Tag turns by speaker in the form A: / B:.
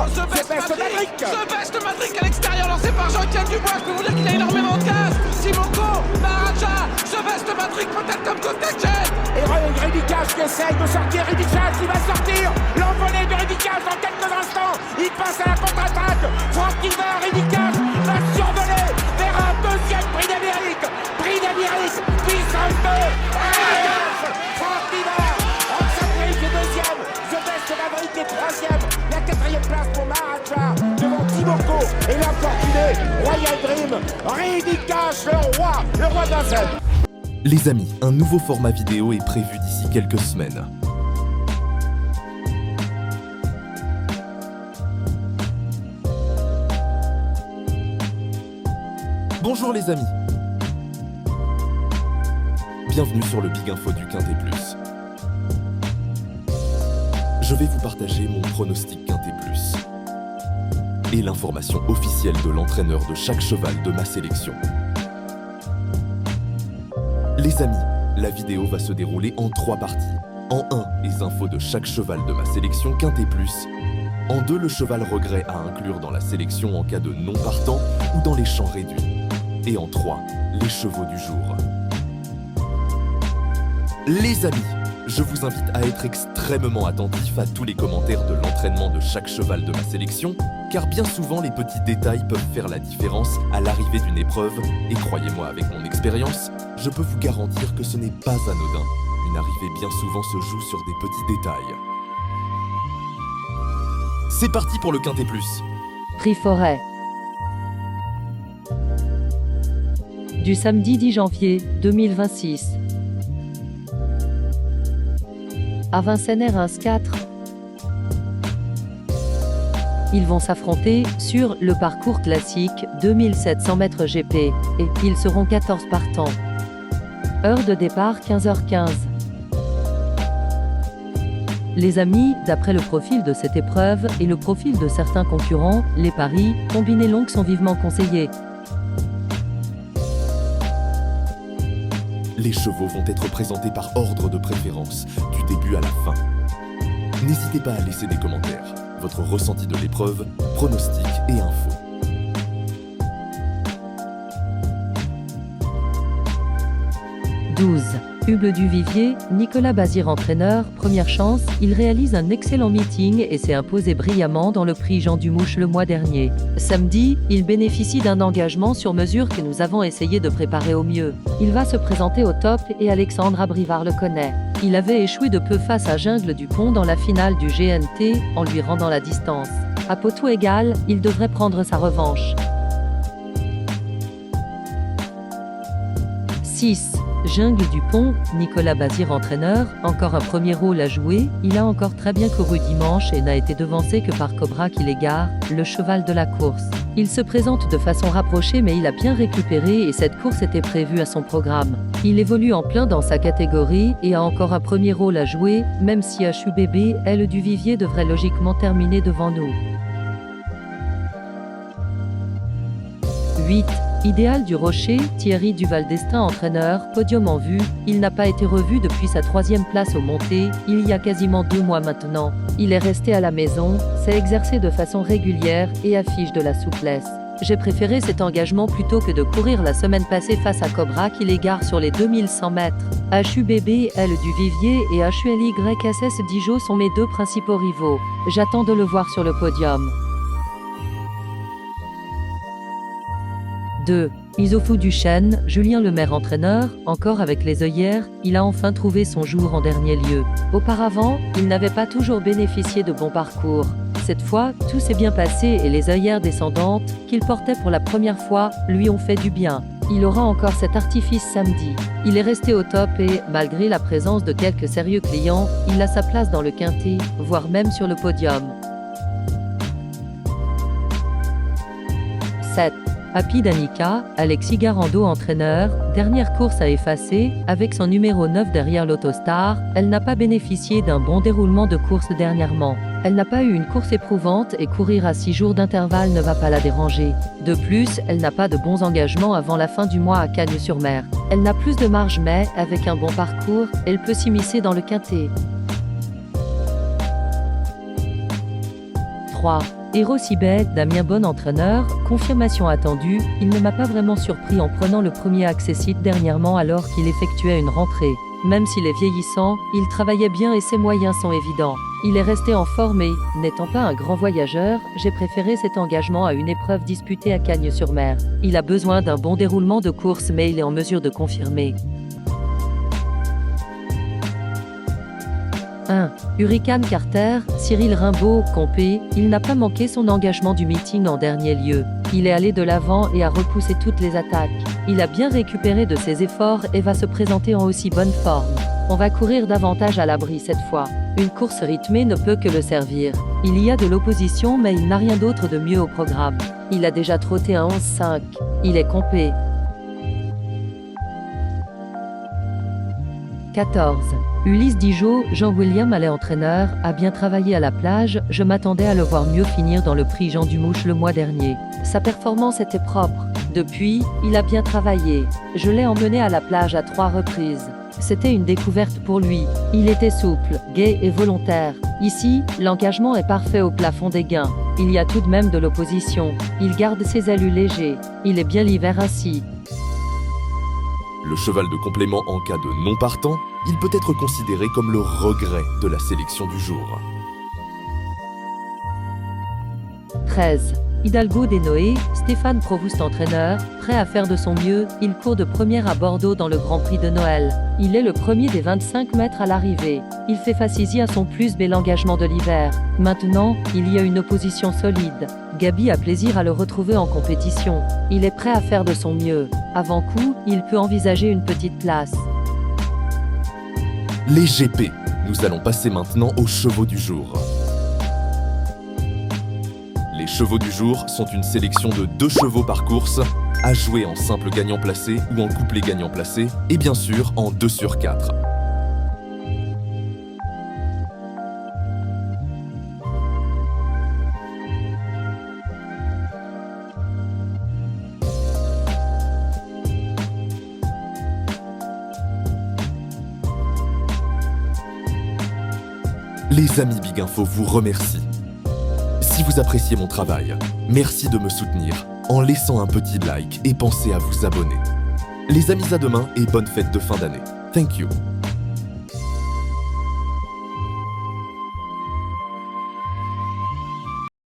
A: The Best Matrix à l'extérieur, lancé par Jean-Étienne Dubois. Je peux vous dire qu'il a énormément de gaz. Simoko, Maharaja, The Best Matrix peut-être comme Kotachen.
B: Et Ridicage qui essaye de sortir. Ridicage qui va sortir. L'envolée de Ridicage dans quelques instants. Il passe à la contre-attaque. Franck Niva, Ridicage va survoler vers un deuxième prix d'Amérique. Prix d'Amérique, puissance 2. Franck Niva, Roxane Bridge est deuxième. The Best Maverick est troisième. La quatrième place pour Maharaja devant Timoko et l'infortuné Royal Dream. Ridicage, le roi de la scène.
C: Les amis, un nouveau format vidéo est prévu d'ici quelques semaines. Bonjour les amis. Bienvenue sur le Big Info du Quintet Plus. Je vais vous partager mon pronostic Quintet Plus et l'information officielle de l'entraîneur de chaque cheval de ma sélection. Les amis, la vidéo va se dérouler en 3 parties. En 1, les infos de chaque cheval de ma sélection Quintet Plus. En 2, le cheval regret à inclure dans la sélection en cas de non partant ou dans les champs réduits. Et en 3, les chevaux du jour. Les amis, je vous invite à être extrêmement attentifs à tous les commentaires de l'entraînement de chaque cheval de ma sélection, car bien souvent les petits détails peuvent faire la différence à l'arrivée d'une épreuve, et croyez-moi avec mon expérience, je peux vous garantir que ce n'est pas anodin. Une arrivée bien souvent se joue sur des petits détails. C'est parti pour le Quintet Plus.
D: Prix Forêt. Du samedi 10 janvier 2026. À Vincennes Reims 4. Ils vont s'affronter sur le parcours classique 2700 mètres GP et ils seront 14 partants. Heure de départ 15h15. Les amis, d'après le profil de cette épreuve et le profil de certains concurrents, les paris combinés longues sont vivement conseillés.
C: Les chevaux vont être présentés par ordre de préférence, du début à la fin. N'hésitez pas à laisser des commentaires, votre ressenti de l'épreuve, pronostics et infos.
D: Huble du Vivier, Nicolas Bazir entraîneur, première chance, il réalise un excellent meeting et s'est imposé brillamment dans le prix Jean Dumouche le mois dernier. Samedi, il bénéficie d'un engagement sur mesure que nous avons essayé de préparer au mieux. Il va se présenter au top et Alexandre Abrivard le connaît. Il avait échoué de peu face à Jungle Dupont dans la finale du GNT en lui rendant la distance. À poteau égal, il devrait prendre sa revanche. 6. Jungle Dupont, Nicolas Bazir entraîneur, encore un premier rôle à jouer, il a encore très bien couru dimanche et n'a été devancé que par Cobra qui l'égare, le cheval de la course. Il se présente de façon rapprochée mais il a bien récupéré et cette course était prévue à son programme. Il évolue en plein dans sa catégorie et a encore un premier rôle à jouer, même si HUBB, L du Vivier devrait logiquement terminer devant nous. 8. Idéal du Rocher, Thierry Duval d'Estaing entraîneur, podium en vue, il n'a pas été revu depuis sa 3e place au Monté, il y a quasiment 2 mois maintenant. Il est resté à la maison, s'est exercé de façon régulière et affiche de la souplesse. J'ai préféré cet engagement plutôt que de courir la semaine passée face à Cobra qui l'égare sur les 2100 mètres. HUBB, L du Vivier et HULYSS Dijon sont mes 2 principaux rivaux. J'attends de le voir sur le podium. 2. Isofou Duchesne, Julien Lemaire entraîneur, encore avec les œillères, il a enfin trouvé son jour en dernier lieu. Auparavant, il n'avait pas toujours bénéficié de bons parcours. Cette fois, tout s'est bien passé et les œillères descendantes, qu'il portait pour la première fois, lui ont fait du bien. Il aura encore cet artifice samedi. Il est resté au top et, malgré la présence de quelques sérieux clients, il a sa place dans le quintet, voire même sur le podium. 7. Happy Danica, Alexis Garando entraîneur, dernière course à effacer, avec son numéro 9 derrière l'Autostar, elle n'a pas bénéficié d'un bon déroulement de course dernièrement. Elle n'a pas eu une course éprouvante et courir à 6 jours d'intervalle ne va pas la déranger. De plus, elle n'a pas de bons engagements avant la fin du mois à Cagnes-sur-Mer. Elle n'a plus de marge mais, avec un bon parcours, elle peut s'immiscer dans le quintet. 3. Héros Sibet, Damien bon entraîneur, confirmation attendue, il ne m'a pas vraiment surpris en prenant le premier accessite dernièrement alors qu'il effectuait une rentrée. Même s'il est vieillissant, il travaillait bien et ses moyens sont évidents. Il est resté en forme et, n'étant pas un grand voyageur, j'ai préféré cet engagement à une épreuve disputée à Cagnes-sur-Mer. Il a besoin d'un bon déroulement de course mais il est en mesure de confirmer. 1. Hurricane Carter, Cyril Rimbaud, Compé, il n'a pas manqué son engagement du meeting en dernier lieu. Il est allé de l'avant et a repoussé toutes les attaques. Il a bien récupéré de ses efforts et va se présenter en aussi bonne forme. On va courir davantage à l'abri cette fois. Une course rythmée ne peut que le servir. Il y a de l'opposition mais il n'a rien d'autre de mieux au programme. Il a déjà trotté un 11-5. Il est compé. 14. Ulysse Dijon, Jean-William Allais entraîneur, a bien travaillé à la plage, je m'attendais à le voir mieux finir dans le prix Jean Dumouche le mois dernier. Sa performance était propre. Depuis, il a bien travaillé. Je l'ai emmené à la plage à 3 reprises. C'était une découverte pour lui. Il était souple, gai et volontaire. Ici, l'engagement est parfait au plafond des gains. Il y a tout de même de l'opposition. Il garde ses allus légers. Il est bien l'hiver ainsi.
C: Le cheval de complément en cas de non partant, il peut être considéré comme le regret de la sélection du jour.
D: 13. Hidalgo des Noé, Stéphane Provoost entraîneur, prêt à faire de son mieux, il court de première à Bordeaux dans le Grand Prix de Noël. Il est le premier des 25 mètres à l'arrivée. Il fait face ici à son plus bel engagement de l'hiver. Maintenant, il y a une opposition solide. Gabi a plaisir à le retrouver en compétition. Il est prêt à faire de son mieux. Avant coup, il peut envisager une petite place.
C: Les GP. Nous allons passer maintenant aux chevaux du jour. Les chevaux du jour sont une sélection de 2 chevaux par course, à jouer en simple gagnant placé ou en couplet gagnant placé, et bien sûr en 2 sur 4. Les amis Big Info vous remercient. Si vous appréciez mon travail, merci de me soutenir en laissant un petit like et pensez à vous abonner. Les amis, à demain et bonne fête de fin d'année. Thank you.